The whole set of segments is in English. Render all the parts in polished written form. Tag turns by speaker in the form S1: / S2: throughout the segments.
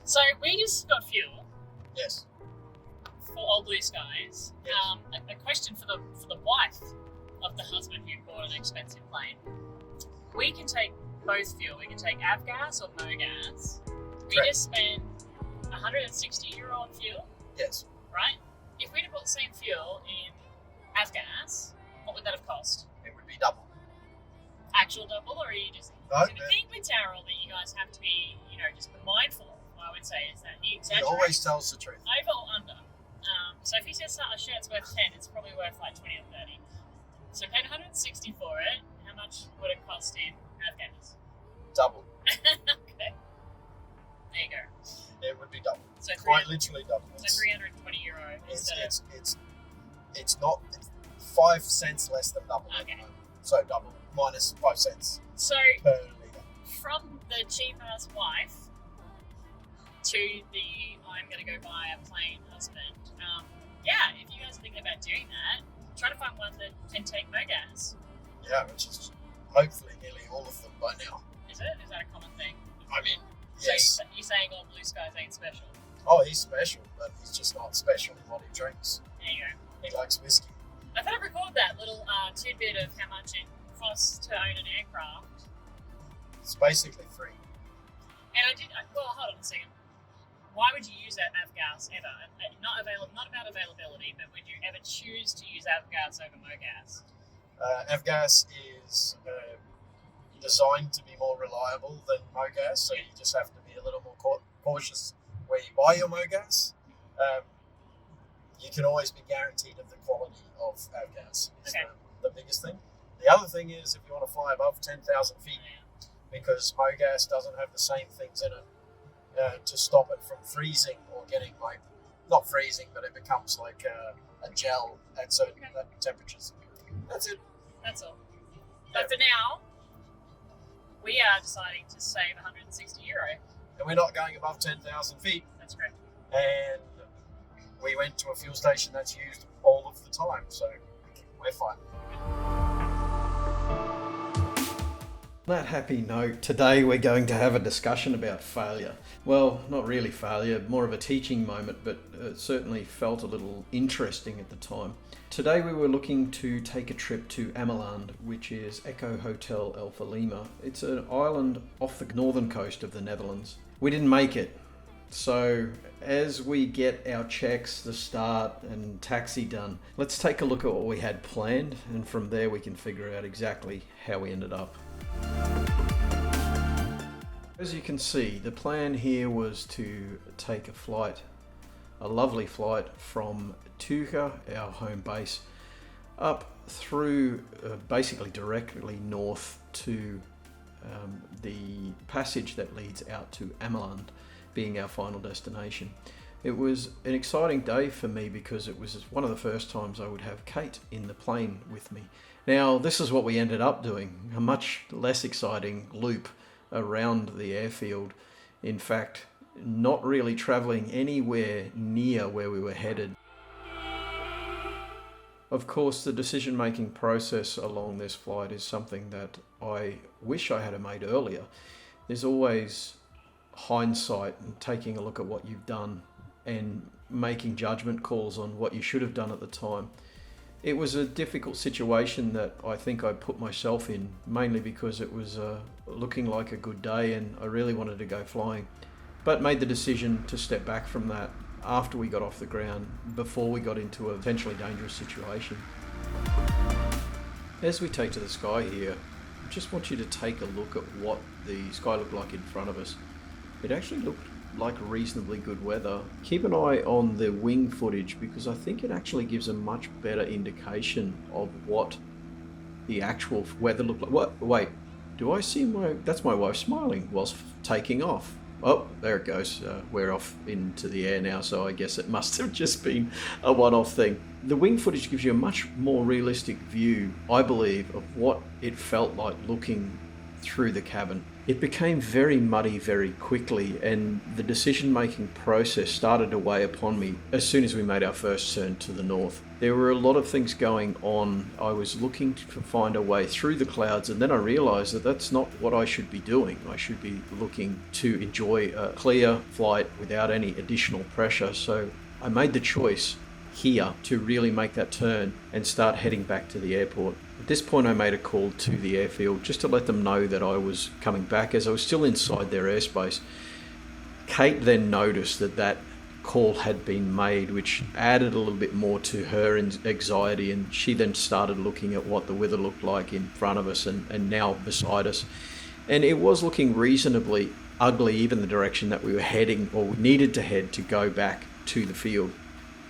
S1: So we just got fuel
S2: Yes.
S1: for Old Blue Skies.
S2: Yes.
S1: A question for the wife of the husband who bought an expensive plane. We can take both fuel. We can take avgas or MoGas. We
S2: Correct.
S1: just spend €160 on fuel,
S2: Yes.
S1: right? If we'd have bought the same fuel in avgas, what would that have cost?
S2: It would be double.
S1: Actual double, or are you just...
S2: No,
S1: So the thing with Daryl that you guys have to be, just be mindful of, I would say, is that he
S2: he
S1: exaggerates
S2: always tells the truth.
S1: over or under. So if he says a shirt's worth 10, it's probably worth like 20 or 30. So paid 160 for it. How much would it cost in avgas?
S2: Double.
S1: Okay. There you go.
S2: It would be double.
S1: So
S2: Quite literally double.
S1: So €320 instead of...
S2: It's not 5 cents less than double.
S1: Okay.
S2: So double minus 5 cents
S1: So
S2: per litre.
S1: from the cheap ass wife to the I'm going to go buy a plane husband. If you guys are thinking about doing that, try to find one that can take MoGas.
S2: Yeah, which is hopefully nearly all of them by now.
S1: Is it? Is that a common thing?
S2: I mean,
S1: So
S2: yes.
S1: you're saying all Blue Skies ain't special?
S2: Oh, he's special, but he's just not special in what he drinks.
S1: There you go.
S2: He likes whiskey.
S1: I thought I'd record that little tidbit of how much it costs to own an aircraft.
S2: It's basically free.
S1: And well, hold on a second. Why would you use that avgas ever? Not about availability, but would you ever choose to use avgas over MoGas?
S2: Avgas is designed to be more reliable than MoGas, so you just have to be a little more cautious where you buy your MoGas. You can always be guaranteed of the quality of avgas. Is
S1: Okay.
S2: the biggest thing. The other thing is if you want to fly above 10,000 feet, because MoGas doesn't have the same things in it to stop it from freezing or getting not freezing, but it becomes like a gel at certain temperatures. That's it.
S1: That's all. But for now, we are deciding to save €160.
S2: And we're not going above 10,000 feet.
S1: That's correct.
S2: And we went to a fuel station that's used all of the time, so we're fine.
S3: On that happy note, today we're going to have a discussion about failure. Well, not really failure, more of a teaching moment, but it certainly felt a little interesting at the time. Today we were looking to take a trip to Ameland, which is Echo Hotel Alpha Lima. It's an island off the northern coast of the Netherlands. We didn't make it. So as we get our checks, the start and taxi done, let's take a look at what we had planned, and from there we can figure out exactly how we ended up. As you can see, the plan here was to take a lovely flight from Teuge, our home base, up through basically directly north to the passage that leads out to Ameland, being our final destination. It was an exciting day for me because it was one of the first times I would have Kate in the plane with me. Now, this is what we ended up doing, a much less exciting loop around the airfield. In fact, not really travelling anywhere near where we were headed. Of course, the decision-making process along this flight is something that I wish I had made earlier. There's always hindsight and taking a look at what you've done and making judgment calls on what you should have done at the time. It was a difficult situation that I think I put myself in, mainly because it was looking like a good day and I really wanted to go flying, but made the decision to step back from that after we got off the ground, before we got into a potentially dangerous situation. As we take to the sky here, I just want you to take a look at what the sky looked like in front of us. It actually looked like reasonably good weather. Keep an eye on the wing footage because I think it actually gives a much better indication of what the actual weather looked like. What? Wait, do I see that's my wife smiling whilst taking off. Oh, there it goes. We're off into the air now, so I guess it must have just been a one-off thing. The wing footage gives you a much more realistic view, I believe, of what it felt like looking through the cabin. it became very muddy very quickly, and the decision-making process started to weigh upon me as soon as we made our first turn to the north. There were a lot of things going on. I was looking to find a way through the clouds, and then I realized that that's not what I should be doing. I should be looking to enjoy a clear flight without any additional pressure. So I made the choice here to really make that turn and start heading back to the airport. At this point, I made a call to the airfield just to let them know that I was coming back, as I was still inside their airspace. Kate then noticed that call had been made, which added a little bit more to her anxiety, and she then started looking at what the weather looked like in front of us and now beside us. And it was looking reasonably ugly, even the direction that we were heading, or we needed to head to go back to the field.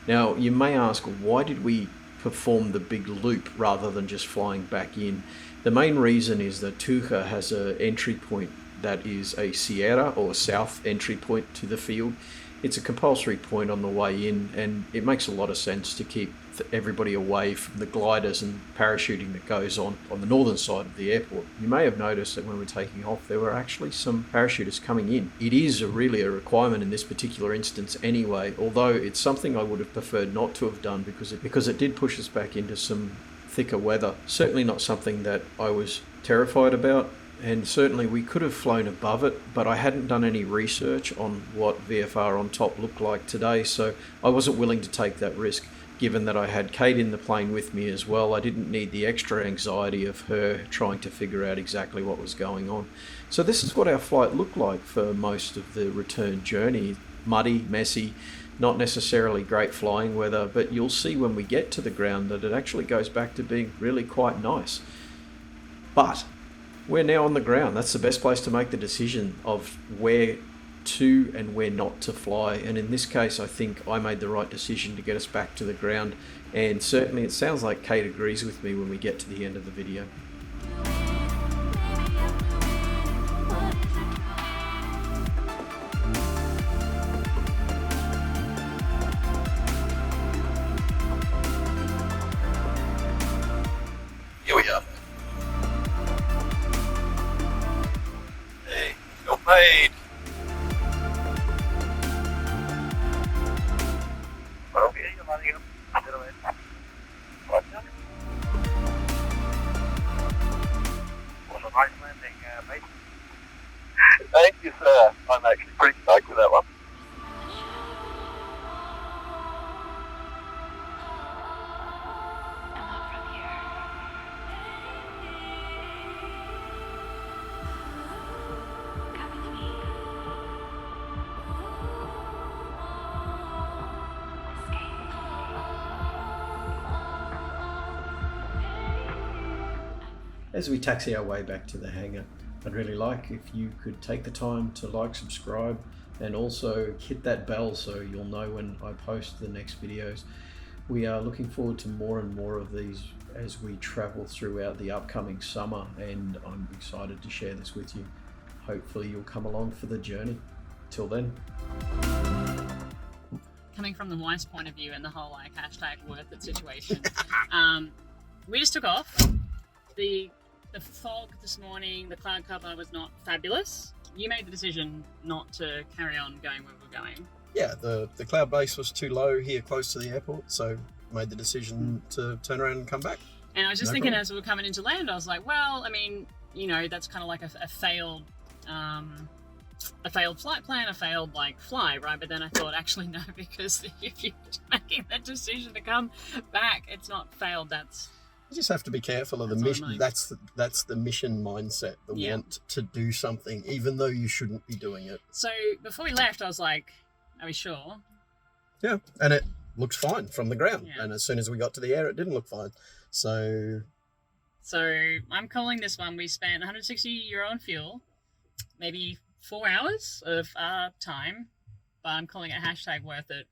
S3: Now, you may ask, why did we perform the big loop rather than just flying back in? The main reason is that Teuge has an entry point that is a Sierra or south entry point to the field. It's a compulsory point on the way in, and it makes a lot of sense to keep everybody away from the gliders and parachuting that goes on the northern side of the airport. You may have noticed that when we were taking off, there were actually some parachutists coming in. It is really a requirement in this particular instance anyway, although it's something I would have preferred not to have done because it did push us back into some thicker weather. Certainly not something that I was terrified about. And certainly we could have flown above it, but I hadn't done any research on what VFR on top looked like today, so I wasn't willing to take that risk. Given that I had Kate in the plane with me as well, I didn't need the extra anxiety of her trying to figure out exactly what was going on. So this is what our flight looked like for most of the return journey. Muddy, messy, not necessarily great flying weather, but you'll see when we get to the ground that it actually goes back to being really quite nice. But we're now on the ground. That's the best place to make the decision of where to and where not to fly. And in this case, I think I made the right decision to get us back to the ground. And certainly it sounds like Kate agrees with me when we get to the end of the video. Here we are. Hey, got paid.
S4: Thank you, sir. I'm actually pretty stoked with that one.
S3: As we taxi our way back to the hangar, I'd really like if you could take the time to like, subscribe, and also hit that bell so you'll know when I post the next videos. We are looking forward to more and more of these as we travel throughout the upcoming summer, and I'm excited to share this with you. Hopefully you'll come along for the journey. Till then.
S1: Coming from the wife's point of view and the whole like #worth it situation, we just took off. The fog this morning, the cloud cover was not fabulous. You made the decision not to carry on going where we're going.
S2: Yeah, the cloud base was too low here close to the airport, so made the decision to turn around and come back.
S1: And I was just thinking as we were coming into land, I was like, well, I mean, you know, that's kind of like a failed flight plan, a failed like fly, right? But then I thought, actually no, because if you're making that decision to come back, it's not failed.
S2: You just have to be careful of the mission. That's the mission mindset, the want to do something, even though you shouldn't be doing it.
S1: So before we left, I was like, are we sure?
S2: Yeah, and it looks fine from the ground.
S1: Yeah.
S2: And as soon as we got to the air, it didn't look fine. So
S1: I'm calling this one. We spent €160 on fuel, maybe 4 hours of our time, but I'm calling it #worth it.